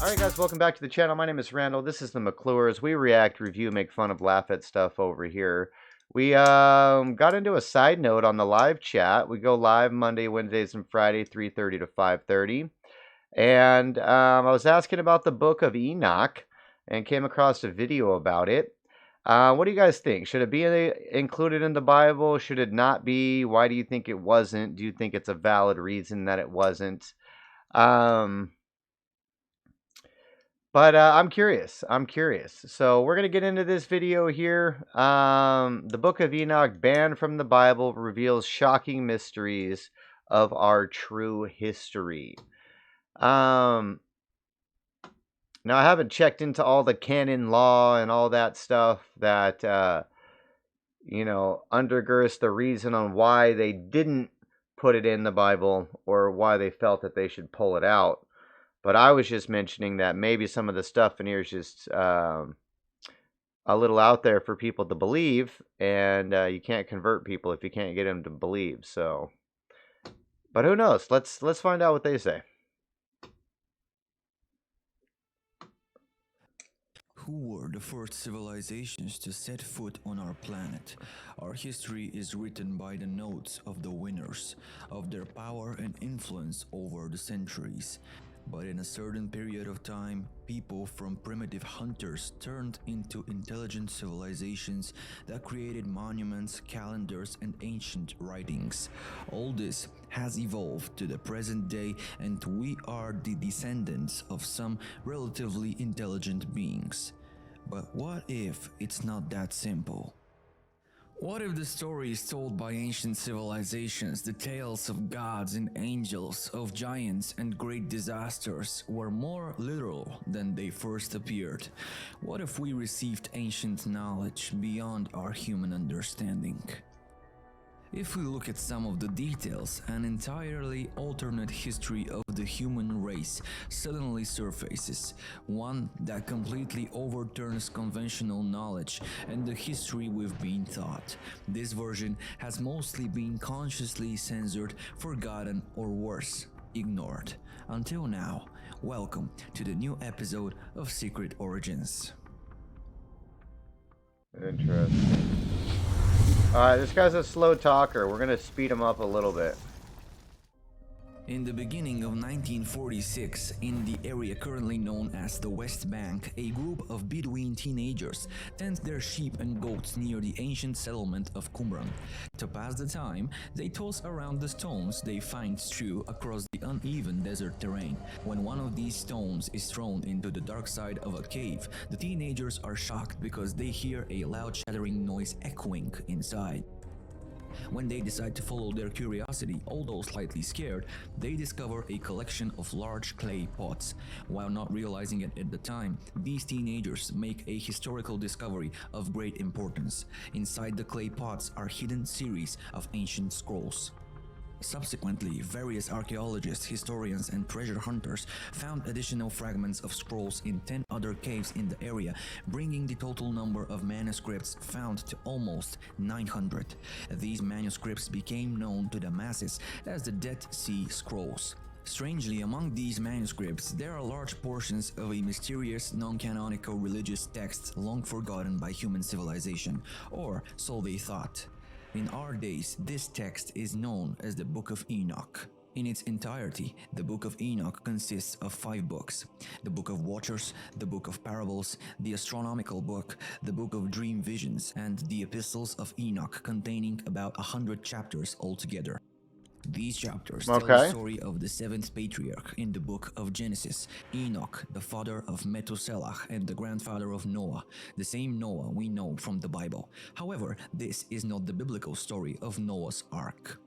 Alright guys, welcome back to the channel. My name is Randall. This is the McClures. We react, review, make fun of, laugh at stuff over here. We got into a side note on the live chat. We go live Monday, Wednesdays, and Friday, 3:30 to 5:30. And I was asking about the book of Enoch and came across a video about it. What do you guys think? Should it be included in the Bible? Should it not be? Why do you think it wasn't? Do you think it's a valid reason that it wasn't? But I'm curious. So we're going to get into this video here. The Book of Enoch, banned from the Bible, reveals shocking mysteries of our true history. Now, I haven't checked into all the canon law and all that stuff that, undergirds the reason on why they didn't put it in the Bible or why they felt that they should pull it out. But I was just mentioning that maybe some of the stuff in here is just a little out there for people to believe, and you can't convert people if you can't get them to believe. So, but who knows? Let's find out what they say. Who were the first civilizations to set foot on our planet? Our history is written by the notes of the winners, of their power and influence over the centuries. But in a certain period of time, people from primitive hunters turned into intelligent civilizations that created monuments, calendars, and ancient writings. All this has evolved to the present day, and we are the descendants of some relatively intelligent beings. But what if it's not that simple? What if the stories told by ancient civilizations, the tales of gods and angels, of giants and great disasters, were more literal than they first appeared? What if we received ancient knowledge beyond our human understanding? If we look at some of the details, an entirely alternate history of the human race suddenly surfaces, one that completely overturns conventional knowledge and the history we've been taught. This version has mostly been consciously censored, forgotten, or worse, ignored. Until now, welcome to the new episode of Secret Origins. Interesting. Alright, this guy's a slow talker. We're going to speed him up a little bit. In the beginning of 1946, in the area currently known as the West Bank, a group of Bedouin teenagers tend their sheep and goats near the ancient settlement of Qumran. To pass the time, they toss around the stones they find strewn across the uneven desert terrain. When one of these stones is thrown into the dark side of a cave, the teenagers are shocked because they hear a loud shattering noise echoing inside. When they decide to follow their curiosity, although slightly scared, they discover a collection of large clay pots. While not realizing it at the time, these teenagers make a historical discovery of great importance. Inside the clay pots are hidden series of ancient scrolls. Subsequently, various archaeologists, historians, and treasure hunters found additional fragments of scrolls in 10 other caves in the area, bringing the total number of manuscripts found to almost 900. These manuscripts became known to the masses as the Dead Sea Scrolls. Strangely, among these manuscripts, there are large portions of a mysterious, non-canonical religious text long forgotten by human civilization, or so they thought. In our days, this text is known as the Book of Enoch. In its entirety, the Book of Enoch consists of 5 books: the Book of Watchers, the Book of Parables, the Astronomical Book, the Book of Dream Visions, and the Epistles of Enoch, containing about 100 chapters altogether. These chapters tell the story of the 7th patriarch in the book of Genesis, Enoch, the father of Methuselah and the grandfather of Noah, the same Noah we know from the Bible. However, this is not the biblical story of Noah's Ark.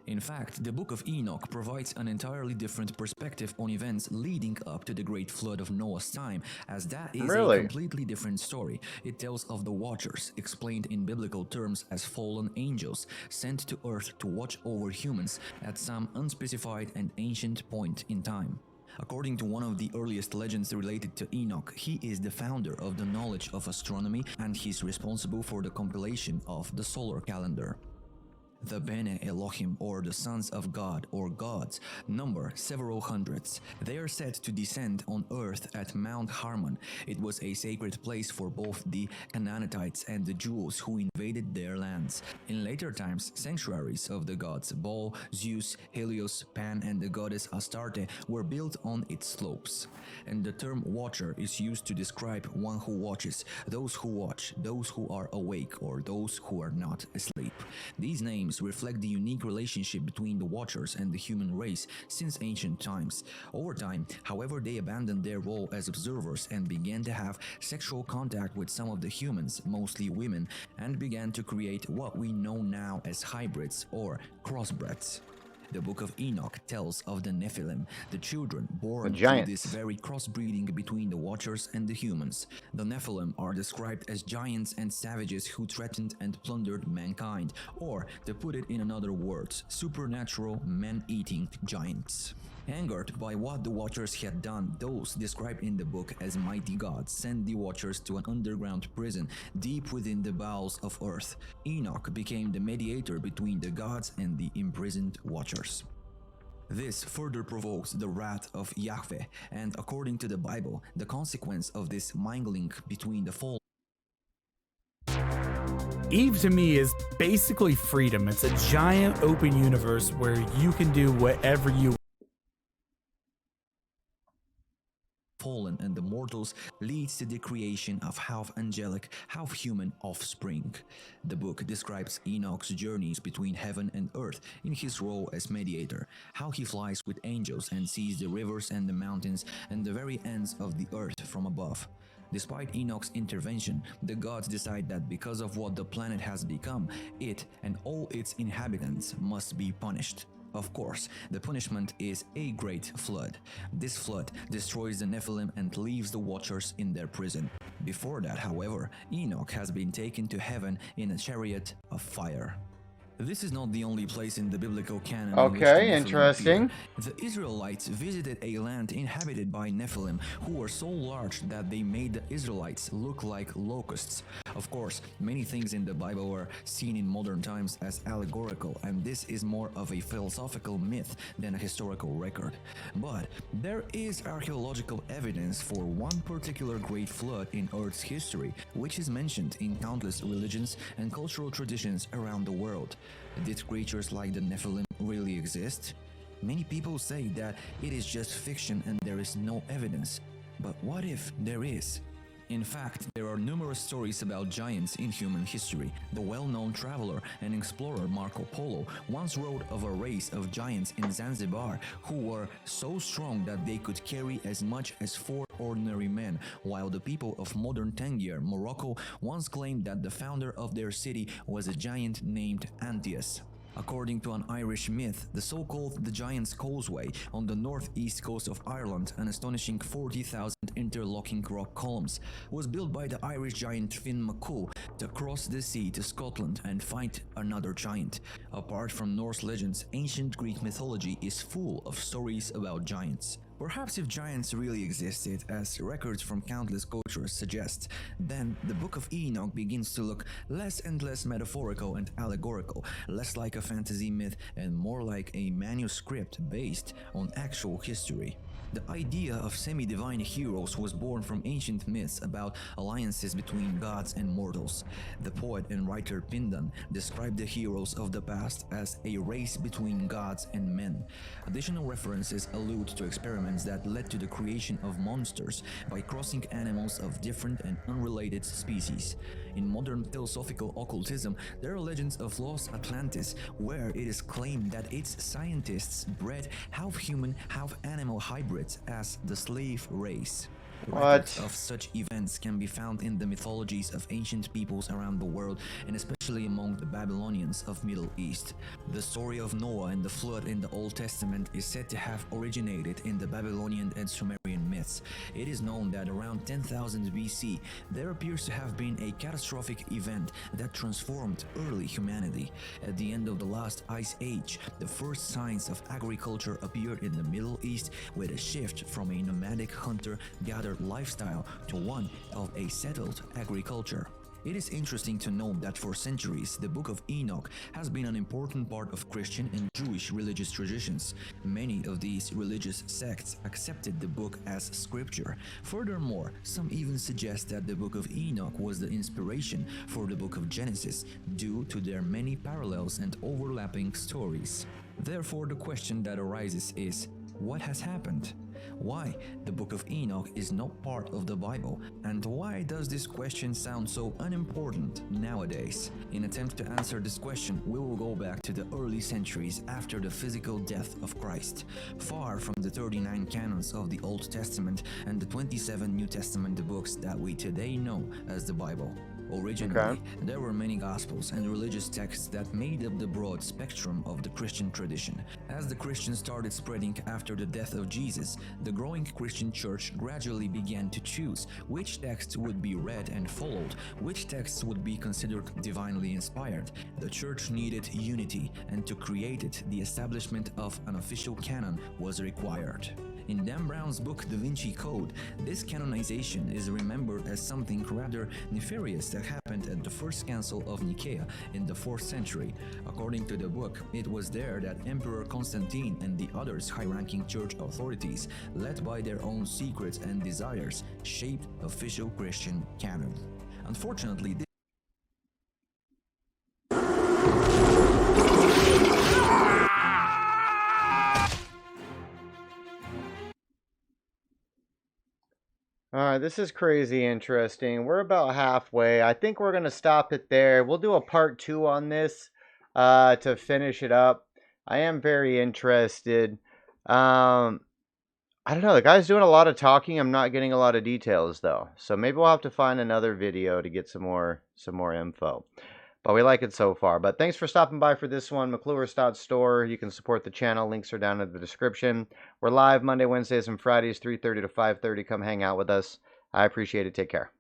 In fact, the Book of Enoch provides an entirely different perspective on events leading up to the Great Flood of Noah's time, as that is a completely different story. It tells of the Watchers, explained in biblical terms as fallen angels, sent to Earth to watch over humans at some unspecified and ancient point in time. According to one of the earliest legends related to Enoch, he is the founder of the knowledge of astronomy and he's responsible for the compilation of the solar calendar. The Bene Elohim, or the sons of God or gods, number several hundreds. They are said to descend on earth at Mount Harmon. It was a sacred place for both the Canaanites and the Jews who invaded their lands. In later times, sanctuaries of the gods Baal, Zeus, Helios, Pan, and the goddess Astarte were built on its slopes. And the term watcher is used to describe one who watches, those who watch, those who are awake, or those who are not asleep. These names reflect the unique relationship between the Watchers and the human race since ancient times. Over time, however, they abandoned their role as observers and began to have sexual contact with some of the humans, mostly women, and began to create what we know now as hybrids or crossbreds. The book of Enoch tells of the Nephilim, the children born through this very crossbreeding between the Watchers and the humans. The Nephilim are described as giants and savages who threatened and plundered mankind, or, to put it in another words, supernatural man-eating giants. Angered by what the Watchers had done, those described in the book as mighty gods sent the Watchers to an underground prison deep within the bowels of earth. Enoch became the mediator between the gods and the imprisoned Watchers. This further provokes the wrath of Yahweh, and according to the Bible, the consequence of this mingling between the fallen Eve to me is basically freedom. It's a giant open universe where you can do whatever you fallen and the mortals leads to the creation of half-angelic, half-human offspring. The book describes Enoch's journeys between heaven and earth in his role as mediator, how he flies with angels and sees the rivers and the mountains and the very ends of the earth from above. Despite Enoch's intervention, the gods decide that because of what the planet has become, it and all its inhabitants must be punished. Of course, the punishment is a great flood. This flood destroys the Nephilim and leaves the Watchers in their prison. Before that, however, Enoch has been taken to heaven in a chariot of fire. This is not the only place in the biblical canon in which the Okay, Nephilim interesting. appear. The Israelites visited a land inhabited by Nephilim who were so large that they made the Israelites look like locusts. Of course, many things in the Bible were seen in modern times as allegorical, and this is more of a philosophical myth than a historical record. But there is archaeological evidence for one particular great flood in Earth's history, which is mentioned in countless religions and cultural traditions around the world. Did creatures like the Nephilim really exist? Many people say that it is just fiction and there is no evidence. But what if there is? In fact, there are numerous stories about giants in human history. The well-known traveler and explorer Marco Polo once wrote of a race of giants in Zanzibar who were so strong that they could carry as much as 4 ordinary men, while the people of modern Tangier, Morocco, once claimed that the founder of their city was a giant named Antaeus. According to an Irish myth, the so-called the Giant's Causeway on the northeast coast of Ireland, an astonishing 40,000 interlocking rock columns, was built by the Irish giant Finn McCool to cross the sea to Scotland and fight another giant. Apart from Norse legends, ancient Greek mythology is full of stories about giants. Perhaps if giants really existed, as records from countless cultures suggest, then the Book of Enoch begins to look less and less metaphorical and allegorical, less like a fantasy myth and more like a manuscript based on actual history. The idea of semi-divine heroes was born from ancient myths about alliances between gods and mortals. The poet and writer Pindar described the heroes of the past as a race between gods and men. Additional references allude to experiments that led to the creation of monsters by crossing animals of different and unrelated species. In modern philosophical occultism, there are legends of lost Atlantis, where it is claimed that its scientists bred half-human, half-animal hybrids as the slave race. Records of such events can be found in the mythologies of ancient peoples around the world, and especially among the Babylonians of Middle East. The story of Noah and the flood in the Old Testament is said to have originated in the Babylonian and Sumerian myths. It is known that around 10,000 BC, there appears to have been a catastrophic event that transformed early humanity. At the end of the last ice age, the first signs of agriculture appeared in the Middle East, with a shift from a nomadic hunter-gatherer lifestyle to one of a settled agriculture. It is interesting to note that for centuries, the Book of Enoch has been an important part of Christian and Jewish religious traditions. Many of these religious sects accepted the book as scripture. Furthermore, some even suggest that the Book of Enoch was the inspiration for the Book of Genesis due to their many parallels and overlapping stories. Therefore, the question that arises is, what has happened? Why the Book of Enoch is not part of the Bible, and why does this question sound so unimportant nowadays? In attempt to answer this question, we will go back to the early centuries after the physical death of Christ, far from the 39 canons of the Old Testament and the 27 New Testament books that we today know as the Bible. Originally, there were many gospels and religious texts that made up the broad spectrum of the Christian tradition. As the Christians started spreading after the death of Jesus, the growing Christian church gradually began to choose which texts would be read and followed, which texts would be considered divinely inspired. The church needed unity, and to create it, the establishment of an official canon was required. In Dan Brown's book Da Vinci Code, this canonization is remembered as something rather nefarious that happened at the First Council of Nicaea in the 4th century. According to the book, it was there that Emperor Constantine and the others high-ranking church authorities, led by their own secrets and desires, shaped official Christian canon. Unfortunately, All right, this is crazy interesting. We're about halfway. I think we're going to stop it there. We'll do a part 2 on this to finish it up. I am very interested. I don't know. The guy's doing a lot of talking. I'm not getting a lot of details, though. So maybe we'll have to find another video to get some more info. But we like it so far. But thanks for stopping by for this one. McClure's.store. You can support the channel. Links are down in the description. We're live Monday, Wednesdays, and Fridays, 3:30 to 5:30. Come hang out with us. I appreciate it. Take care.